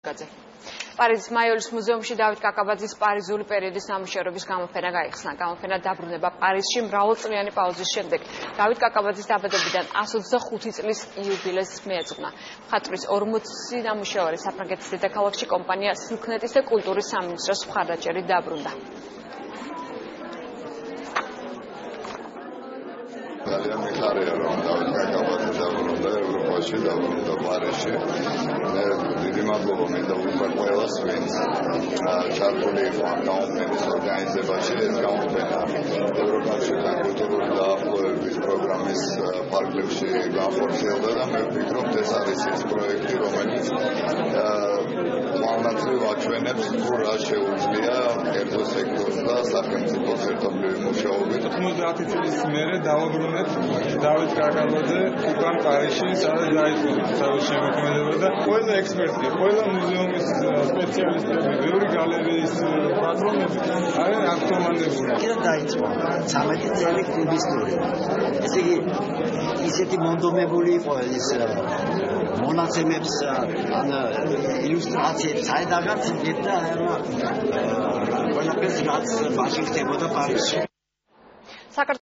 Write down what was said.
პარიზის მაიოლის მუზეუმში დავით კაკაბაძის პარიზული პერიოდის ნამუშევრების გამოფენა გაიხსნა. გამოფენა დაბრუნება პარიზში მრავალწლიანი პაუზის შემდეგ. დავით კაკაბაძის დაბადებიდან 125 წლის იუბილეს მიეძღვნა. მხატვრის 40 ნამუშევარი საფრანგეთის დედაქალაქში კომპანია სილქნეტის და კულტურის სამინისტროს მხარდაჭერით დაბრუნდა. ძალიან მიხარია რომ დავით კაკაბაძე დაბრუნდა ევროპაში, დაბრუნდა პარიზში. დიდი მადლობა მინდა უთხრა ყველას, ვინც ჩართული იყო ამ გამოფენის ორგანიზებაში. ეს გამოფენა ევროკავშირთან კულტურული დაახლოების პროგრამის ფარგლებში განხორციელდა და მე ვფიქრობ, ეს არის ის პროექტი, რომელიც მართლაც აჩვენებს თუ რა შეუძლია კერძო სექტორს და სახელმწიფოს ერთობლივი მუშაობით. 90 წლის მერე დავაბრუნეთ დავით კაკაბაძე უკან პარიზში, სადაც დაიწყო თავის შემოქმედება და ყველა ექსპერტი, ყველა მუზეუმის სპეციალისტები, ბევრი გალერეის პატრონები არიან აქტუალურები. კიდევ დაიწყო 13 წელი კლუბის ტური. ესე იგი ისეთი მონდომებული იყო ის მონაცემებს ან ილუსტრაციებს საერთოდ იღებდა ყველაფერს რაც მასში ხდებოდა პარიზში.